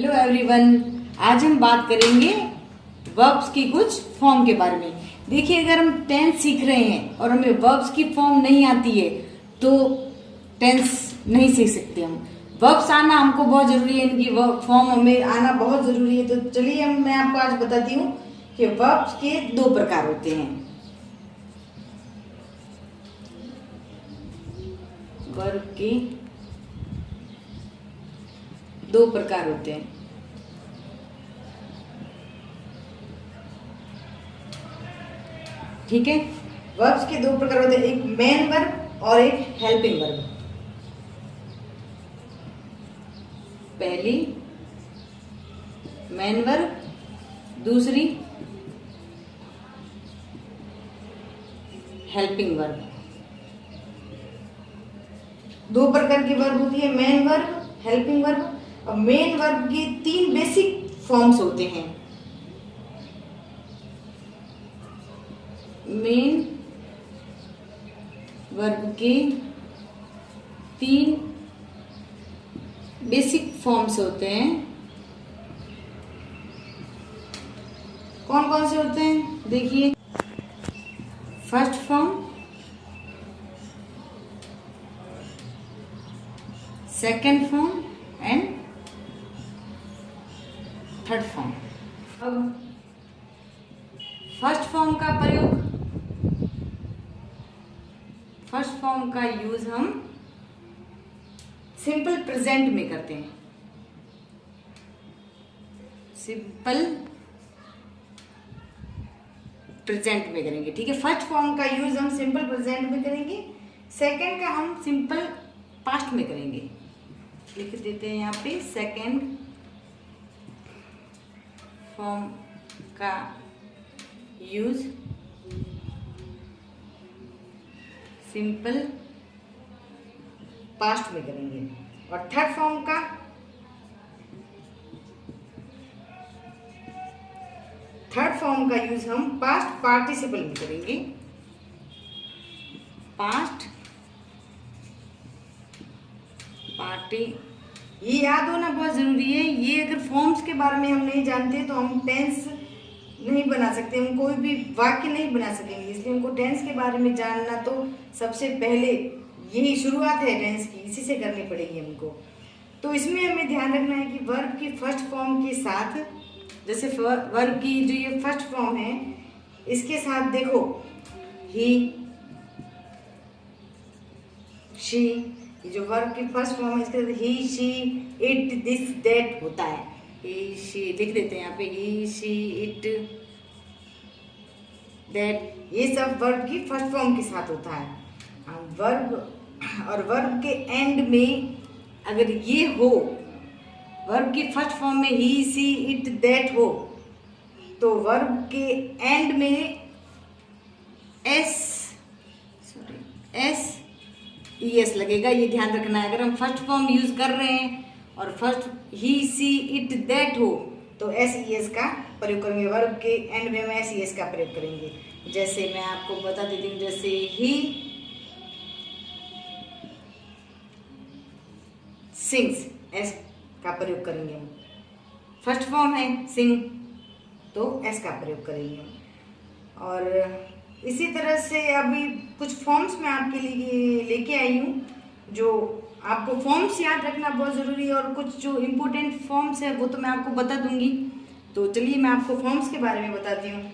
Hello everyone, आज हम बात करेंगे वर्ब्स की कुछ फॉर्म के बारे में। देखिए, अगर हम टेंस सीख रहे हैं और हमें वर्ब्स की फॉर्म नहीं आती है तो टेंस नहीं सीख सकते हम। वर्ब्स आना हमको बहुत जरूरी है, इनकी फॉर्म हमें आना बहुत जरूरी है। तो चलिए मैं आपको आज बताती हूँ कि वर्ब्स के दो प्रकार होते हैं। वर्ब के दो प्रकार होते हैं। ठीक है, वर्ब्स के दो प्रकार होते हैं, एक मेन वर्ब और एक हेल्पिंग वर्ब। पहली मेन वर्ब, दूसरी हेल्पिंग वर्ब। दो प्रकार की वर्ब होती है, मेन वर्ब, हेल्पिंग वर्ब। और मेन वर्ब की तीन बेसिक फॉर्म्स होते हैं। मेन वर्ब के तीन बेसिक फॉर्म्स होते हैं। कौन कौन से होते हैं? देखिए, first form, second form and third form. अब फर्स्ट फॉर्म का प्रयोग, फर्स्ट फॉर्म का यूज हम सिंपल प्रेजेंट में करते हैं। सिंपल प्रेजेंट में करेंगे। ठीक है, फर्स्ट फॉर्म का यूज हम सिंपल प्रेजेंट में करेंगे, सेकंड का हम सिंपल पास्ट में करेंगे। लिख देते हैं यहाँ पे, सेकंड फॉर्म का यूज सिंपल पास्ट में करेंगे, और थर्ड फॉर्म का यूज हम पास्ट पार्टिसिपल में करेंगे। पास्ट पार्टी, ये याद होना बहुत जरूरी है। ये अगर फॉर्म्स के बारे में हम नहीं जानते तो हम टेंस नहीं बना सकते, हम कोई भी वाक्य नहीं बना सकेंगे। इसलिए हमको टेंस के बारे में जानना तो सबसे पहले यही शुरुआत है टेंस की, इसी से करनी पड़ेगी हमको। तो इसमें हमें ध्यान रखना है कि वर्ब की फर्स्ट फॉर्म के साथ, जैसे वर्ब की जो ये फर्स्ट फॉर्म है, इसके साथ देखो ही, शी, ये जो वर्ब की फर्स्ट फॉर्म है, इसके साथ ही, शी, इट, दिस, दैट होता है। ही, शी लिख देते हैं यहाँ पे, ही, शी, इट, दैट, ये सब वर्ब की फर्स्ट फॉर्म के साथ होता है। वर्ब के एंड में अगर ये हो, वर्ब की फर्स्ट फॉर्म में ही, सी, इट, दैट हो, तो वर्ब के एंड में एस लगेगा। ये ध्यान रखना है। अगर हम फर्स्ट फॉर्म यूज कर रहे हैं और फर्स्ट ही, सी, इट, दैट हो तो एस का प्रयोग करेंगे। वर्ब के एंड में हम एस का प्रयोग करेंगे। जैसे मैं आपको बता देती हूँ, जैसे ही सिंग्स, एस का प्रयोग करेंगे हम। फर्स्ट फॉर्म है सिंग, तो एस का प्रयोग करेंगे। और इसी तरह से अभी कुछ फॉर्म्स मैं आपके लिए लेके आई हूँ, जो आपको फॉर्म्स याद रखना बहुत ज़रूरी है, और कुछ जो इम्पोर्टेंट फॉर्म्स है वो तो मैं आपको बता दूंगी। तो चलिए मैं आपको फॉर्म्स के बारे में बताती हूँ।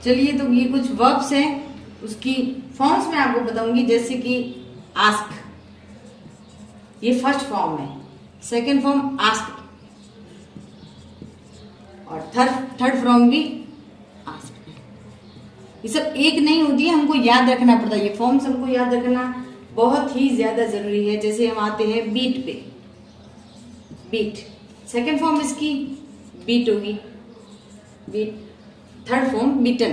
चलिए, तो ये कुछ वर्ब्स हैं, उसकी फॉर्म्स मैं आपको बताऊंगी। जैसे कि आस्क, ये फर्स्ट फॉर्म है, सेकंड फॉर्म आस्क, और थर्ड फॉर्म भी आस्क। ये सब एक नहीं होती है, हमको याद रखना पड़ता है। ये फॉर्म्स हमको याद रखना बहुत ही ज्यादा जरूरी है। जैसे हम आते हैं बीट पे, बीट सेकंड फॉर्म इसकी बीट होगी, beat. Third form beaten,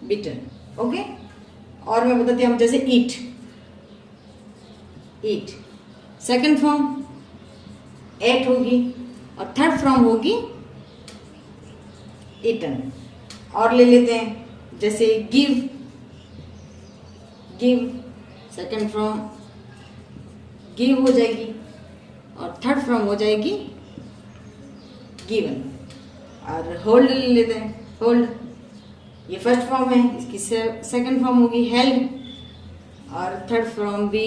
beaten. Okay, और मैं बताती हूँ, जैसे eat, eat second form ate होगी, और थर्ड फॉर्म होगी ईटन। और ले लेते हैं, जैसे give, give, second form give हो जाएगी और थर्ड फॉर्म हो जाएगी गिवन। और होल्ड ले लेते हैं, होल्ड ये फर्स्ट फॉर्म है, इसकी सेकंड फॉर्म होगी हेल्ड और थर्ड फॉर्म भी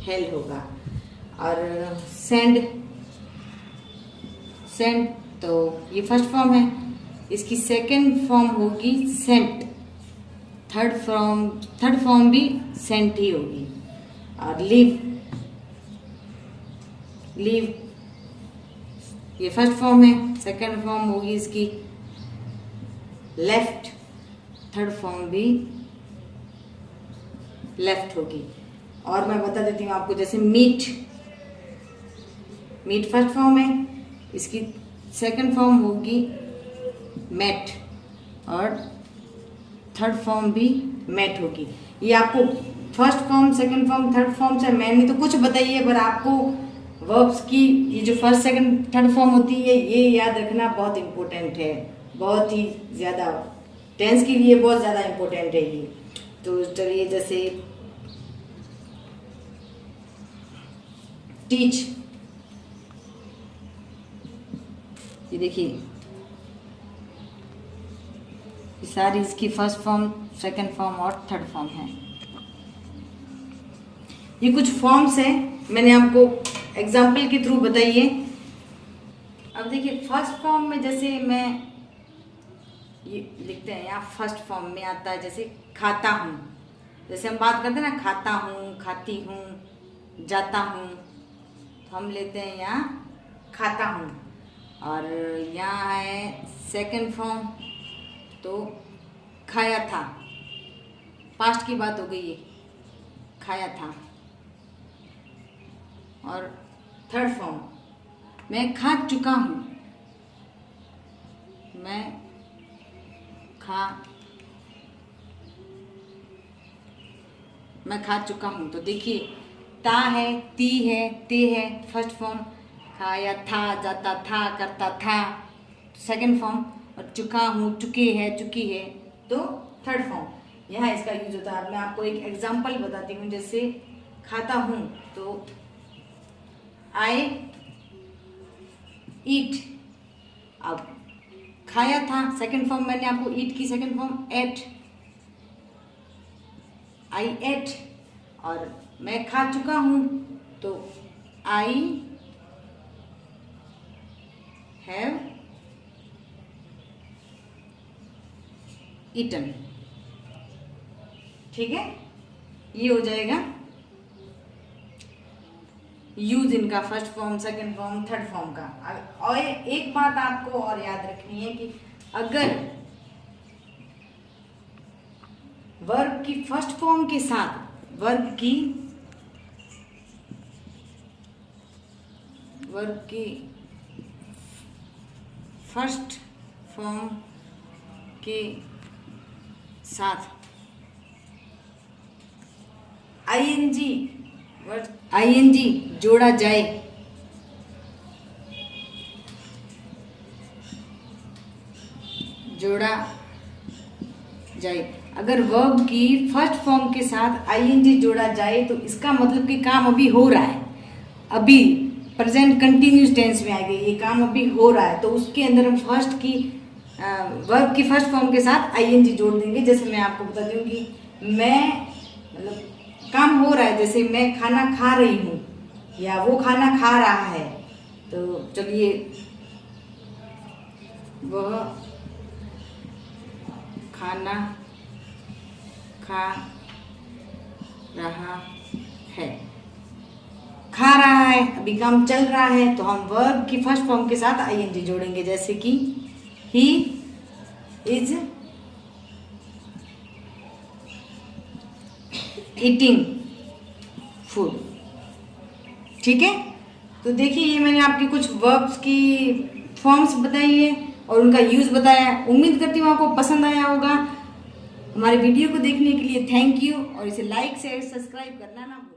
हेल्ड होगा। और सेंड, सेंड तो ये फर्स्ट फॉर्म है, इसकी सेकंड फॉर्म होगी सेंट, थर्ड फॉर्म भी सेंट ही होगी। और लीव, लीव ये फर्स्ट फॉर्म है, सेकंड फॉर्म होगी इसकी लेफ्ट, थर्ड फॉर्म भी लेफ्ट होगी। और मैं बता देती हूँ आपको, जैसे मीट, मीट फर्स्ट फॉर्म है, इसकी सेकंड फॉर्म होगी मेट और थर्ड फॉर्म भी मेट होगी। ये आपको first form, second form, third form से मैंने तो कुछ बताइए, पर आपको वर्ब्स की ये जो फर्स्ट, सेकंड, थर्ड फॉर्म होती है ये याद रखना बहुत इम्पोर्टेंट है, बहुत ही ज़्यादा, टेंस के लिए बहुत ज़्यादा इम्पोर्टेंट है ये। तो चलिए, जैसे टीच, ये देखिए ये सारी इसकी फर्स्ट फॉर्म, सेकंड फॉर्म और थर्ड फॉर्म है। ये कुछ फॉर्म्स हैं, मैंने आपको एग्जाम्पल के थ्रू बताइए। अब देखिए फर्स्ट फॉर्म में जैसे मैं ये लिखते हैं, यहाँ फर्स्ट फॉर्म में आता है जैसे खाता हूँ, जैसे हम बात करते हैं ना, खाता हूँ, खाती हूँ, जाता हूँ, तो हम लेते हैं यहाँ खाता हूँ। और यहाँ है सेकंड फॉर्म, तो खाया था, पास्ट की बात हो गई ये, खाया था। और थर्ड फॉर्म, मैं खा चुका हूँ, मैं खा चुका हूँ। तो देखिए ता है, ती है, ते है, फर्स्ट फॉर्म, खाया था, जाता था, करता था, सेकंड फॉर्म, और चुका हूँ, चुके है, चुकी है, तो थर्ड फॉर्म। यहाँ इसका यूज होता है। मैं आपको एक एग्जांपल बताती हूँ, जैसे खाता हूँ तो आई ईट। अब खाया था, सेकंड फॉर्म मैंने आपको ईट की सेकंड फॉर्म एट, आई एट। और मैं खा चुका हूँ तो आई हैव ईटन। ठीक है, ये हो जाएगा यूज इनका, first form, second form, third form का। और एक बात आपको और याद रखनी है कि अगर वर्ब की फर्स्ट फॉर्म के साथ, वर्ब की फर्स्ट फॉर्म के साथ आईएनजी जोड़ा जाए, अगर वर्ब की फर्स्ट फॉर्म के साथ आईएनजी जोड़ा जाए तो इसका मतलब कि काम अभी हो रहा है, अभी प्रेजेंट कंटिन्यूस टेंस में आएगा, ये काम अभी हो रहा है, तो उसके अंदर हम वर्ब की फर्स्ट फॉर्म के साथ आईएनजी जोड़ देंगे। जैसे मैं आपको बताती हूँ कि मैं, मतलब काम हो रहा है, जैसे मैं खाना खा रही हूँ या वो खाना खा रहा है, तो चलिए वह खाना खा रहा है, खा रहा है, अभी काम चल रहा है, तो हम वर्ब की फर्स्ट फॉर्म के साथ आईएनजी जोड़ेंगे। जैसे कि ही इज ईटिंग फूड। ठीक है, तो देखिए ये मैंने आपकी कुछ वर्ब्स की फॉर्म्स बताई है और उनका यूज बताया। उम्मीद करती हूँ आपको पसंद आया होगा। हमारे वीडियो को देखने के लिए थैंक यू, और इसे लाइक शेयर सब्सक्राइब करना ना भूलें।